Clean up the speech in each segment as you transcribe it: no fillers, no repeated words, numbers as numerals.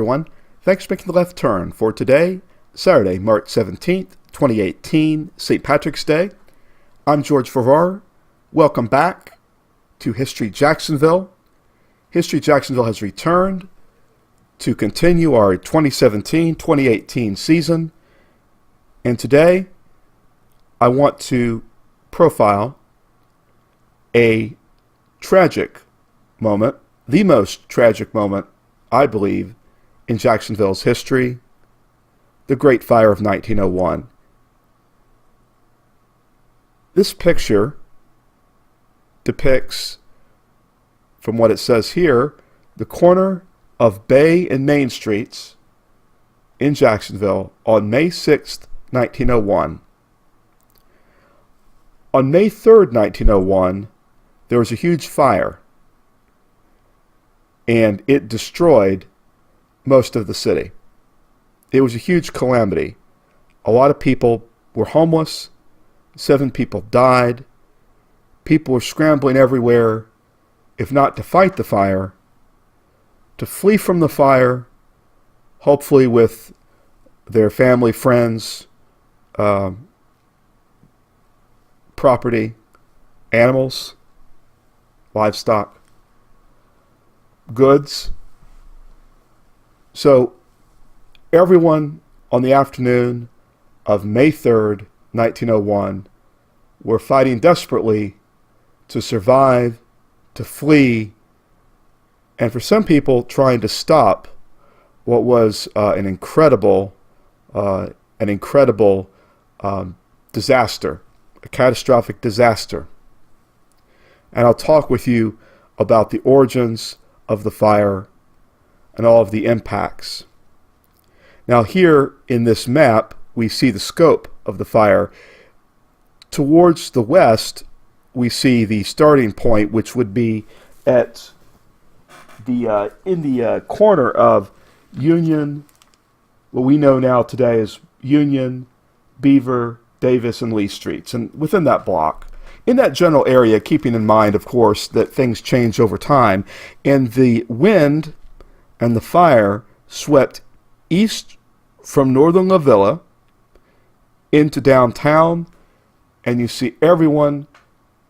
everyone. Thanks for making the left turn for today, Saturday, March 17th, 2018, St. Patrick's Day. I'm George Farrar. Welcome back to History Jacksonville. History Jacksonville has returned to continue our 2017-2018 season. And today, I want to profile a tragic moment, the most tragic moment, I believe, in Jacksonville's history, the Great Fire of 1901. This picture depicts, from what it says here, the corner of Bay and Main Streets in Jacksonville on May 6th, 1901. On May 3rd, 1901, there was a huge fire, and it destroyed most of the city. It was a huge calamity. A lot of people were homeless. 7 people died. People were scrambling everywhere, if not to fight the fire, to flee from the fire, hopefully with their family, friends, property, animals, livestock, goods. So everyone on the afternoon of May 3rd, 1901, were fighting desperately to survive, to flee, and for some people trying to stop what was an incredible disaster, a catastrophic disaster. And I'll talk with you about the origins of the fire and all of the impacts. Now here in this map, we see the scope of the fire. Towards the west, we see the starting point, which would be at in the corner of Union, what we know now today as Union, Beaver, Davis, and Lee Streets, and within that block. In that general area, keeping in mind, of course, that things change over time, and the wind and the fire swept east from northern La Villa into downtown, and you see everyone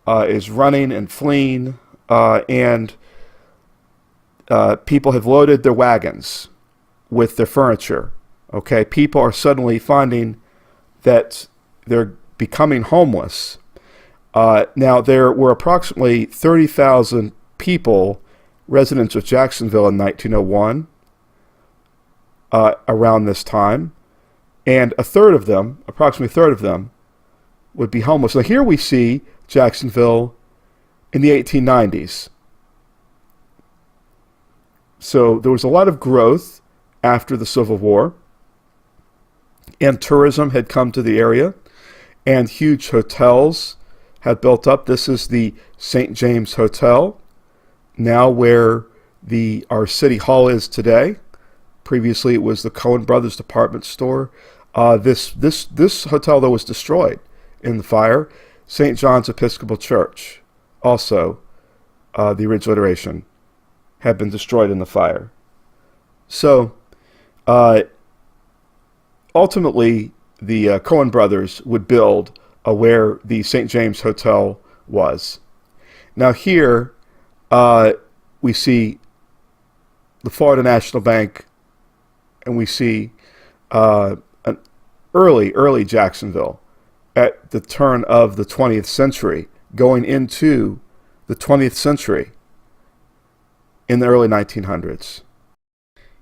is running and fleeing, and people have loaded their wagons with their furniture. Okay, people are suddenly finding that they're becoming homeless. Now, there were approximately 30,000 people, residents of Jacksonville in 1901, around this time, and approximately a third of them, would be homeless. Now, here we see Jacksonville in the 1890s. So there was a lot of growth after the Civil War, and tourism had come to the area, and huge hotels had built up. This is the St. James Hotel, now where our city hall is today. Previously, it was the Cohen Brothers department store. This hotel, though, was destroyed in the fire. St. John's Episcopal Church, also the original iteration, had been destroyed in the fire. So, ultimately, the Cohen Brothers would build where the St. James Hotel was. Now here, we see the Florida National Bank, and we see an early Jacksonville at the turn of the 20th century, going into the 20th century in the early 1900s.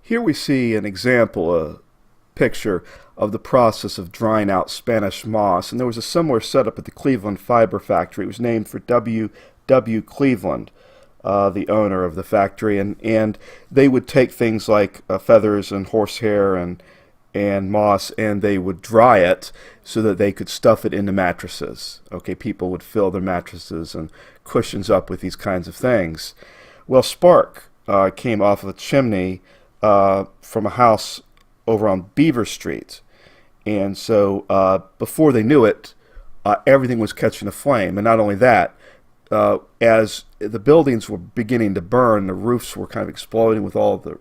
Here we see an example, a picture of the process of drying out Spanish moss, and there was a similar setup at the Cleveland Fiber Factory. It was named for W. Cleveland, the owner of the factory, and they would take things like feathers and horsehair and moss, and they would dry it so that they could stuff it into mattresses. Okay, people would fill their mattresses and cushions up with these kinds of things. Well, spark came off of a chimney from a house over on Beaver Street, and so before they knew it, everything was catching aflame. And not only that, as the buildings were beginning to burn, the roofs were kind of exploding with all the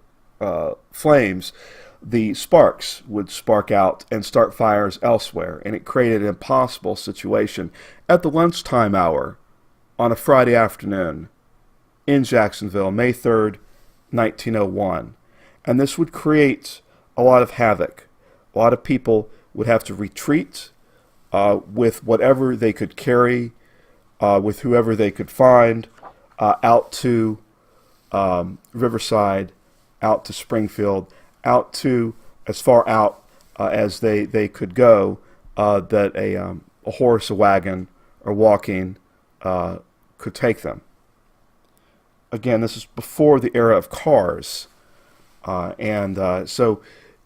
flames, the sparks would spark out and start fires elsewhere, and it created an impossible situation at the lunchtime hour on a Friday afternoon in Jacksonville, May 3rd, 1901. And this would create a lot of havoc. A lot of people would have to retreat with whatever they could carry, with whoever they could find, out to Riverside, out to Springfield, out to as far out as they could go, that a horse, a wagon, or walking could take them. Again, this is before the era of cars, so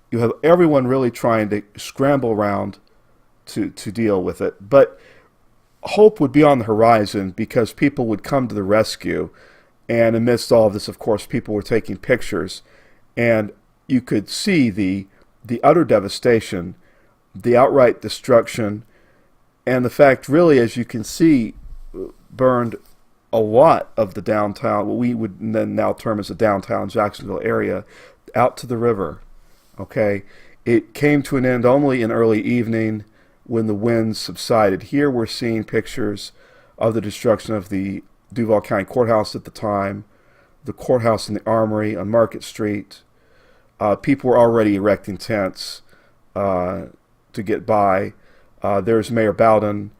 you have everyone really trying to scramble around to deal with it. But hope would be on the horizon because people would come to the rescue. And amidst all of this, of course, people were taking pictures. And you could see the utter devastation, the outright destruction, and the fact, really, as you can see, burned a lot of the downtown, what we would then now term as the downtown Jacksonville area, out to the river. Okay, it came to an end only in early evening when the winds subsided. Here we're seeing pictures of the destruction of the Duval County Courthouse at the time, the courthouse and the armory on Market Street. People were already erecting tents to get by. There's Mayor Bowden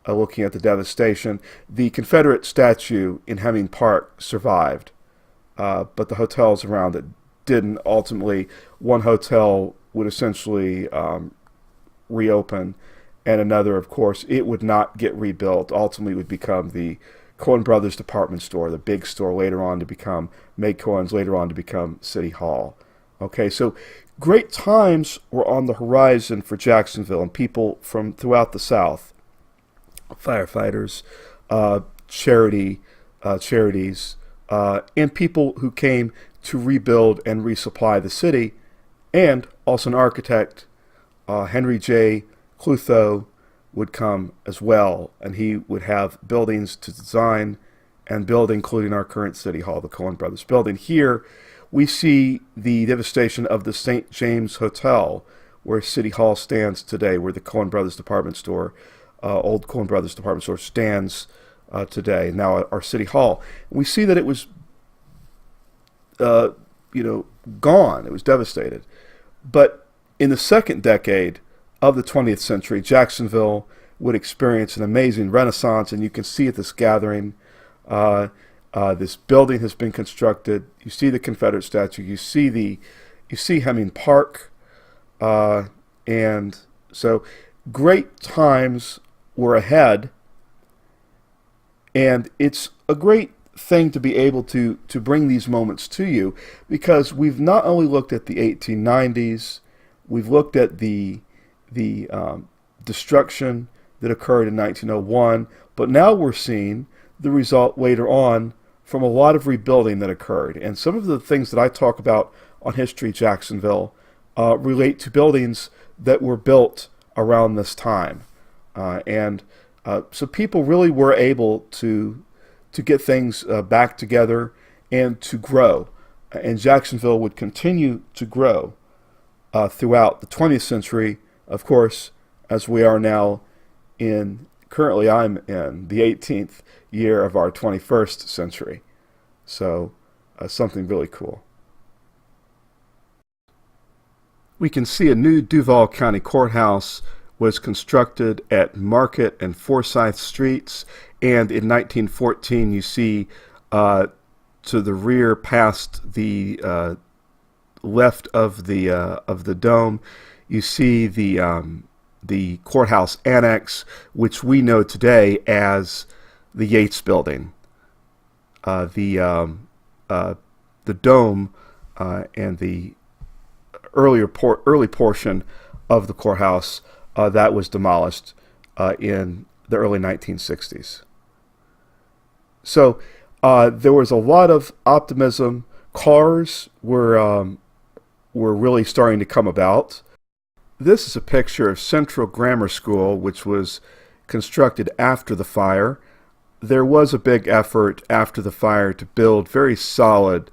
looking at the devastation. The Confederate statue in Hemming Park survived, but the hotels around it didn't. Ultimately, one hotel would essentially reopen, and another, of course, it would not get rebuilt. Ultimately, would become the Cohen Brothers department store, the big store, later on to become May Cohen's, later on to become City Hall. Okay, so great times were on the horizon for Jacksonville, and people from throughout the South, firefighters, charities, and people who came to rebuild and resupply the city, and also an architect, Henry J. Clutho, would come as well, and he would have buildings to design and build, including our current City Hall, the Cohen Brothers building. Here we see the devastation of the St. James Hotel, where City Hall stands today, where the Cohen Brothers department store, old Cohen Brothers department store, stands today, now our City Hall. We see that it was gone. It was devastated. But in the second decade of the 20th century, Jacksonville would experience an amazing renaissance, and you can see at this gathering, this building has been constructed. You see the Confederate statue. You see Hemming Park, and so great times were ahead. And it's a great thing to be able to bring these moments to you, because we've not only looked at the 1890s, we've looked at the destruction that occurred in 1901, but now we're seeing the result later on from a lot of rebuilding that occurred. And some of the things that I talk about on History Jacksonville relate to buildings that were built around this time. So people really were able to get things back together and to grow. And Jacksonville would continue to grow throughout the 20th century, of course, as we are now currently I'm in the 18th year of our 21st century. So something really cool. We can see a new Duval County Courthouse was constructed at Market and Forsyth Streets, and in 1914 you see to the rear, past the left of the dome, you see the courthouse annex, which we know today as the Yates Building. The dome and the early portion of the courthouse that was demolished in the early 1960s. So there was a lot of optimism. Cars were really starting to come about. This is a picture of Central Grammar School, which was constructed after the fire. There was a big effort after the fire to build very solid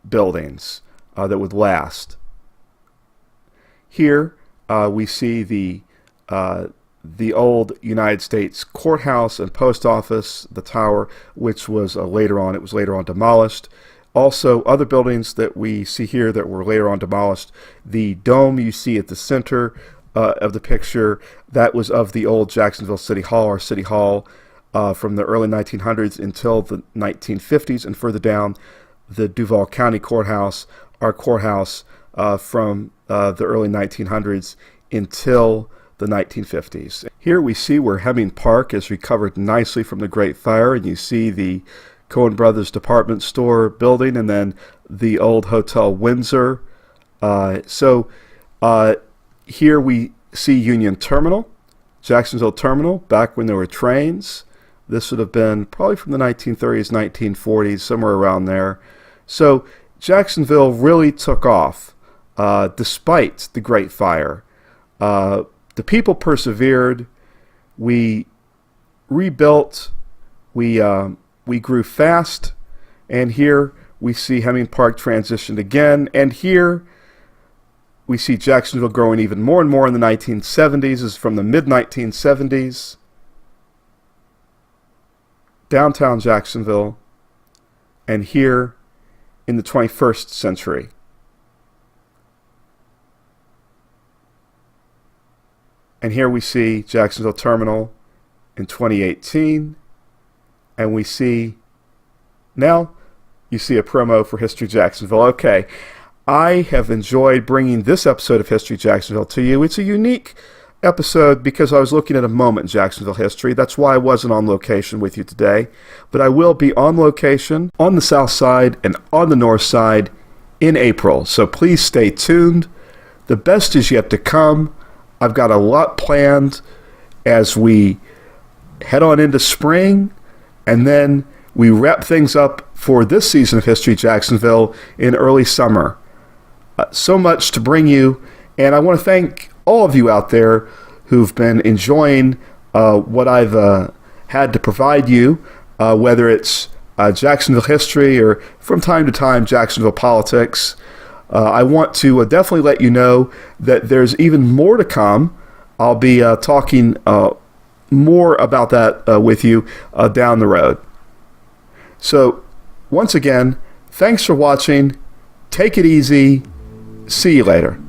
buildings. that would last. Here we see the old United States courthouse and post office, the tower, which was later on demolished. Also, other buildings that we see here that were later on demolished. The dome you see at the center of the picture, that was of the old Jacksonville City Hall, or City Hall, from the early 1900s until the 1950s, and further down, the Duval County Courthouse, our courthouse from the early 1900s until the 1950s. Here we see where Hemming Park is recovered nicely from the Great Fire, and you see the Coen Brothers department store building, and then the old Hotel Windsor. Here we see Union Terminal, Jacksonville Terminal, back when there were trains. This would have been probably from the 1930s, 1940s, somewhere around there. So Jacksonville really took off despite the Great Fire. The people persevered. We rebuilt. We grew fast. And here we see Hemming Park transitioned again. And here we see Jacksonville growing even more and more in the 1970s. This is from the mid-1970s. Downtown Jacksonville. And here in the 21st century. And here we see Jacksonville Terminal in 2018. And we see, now you see a promo for History Jacksonville. Okay, I have enjoyed bringing this episode of History Jacksonville to you. It's a unique episode because I was looking at a moment in Jacksonville history. That's why I wasn't on location with you today. But I will be on location on the south side and on the north side in April. So please stay tuned. The best is yet to come. I've got a lot planned as we head on into spring, and then we wrap things up for this season of History Jacksonville in early summer. So much to bring you, and I want to thank all of you out there who've been enjoying what I've had to provide you, whether it's Jacksonville history or from time to time Jacksonville politics. I want to definitely let you know that there's even more to come. I'll be talking more about that with you down the road. So, once again, thanks for watching. Take it easy. See you later.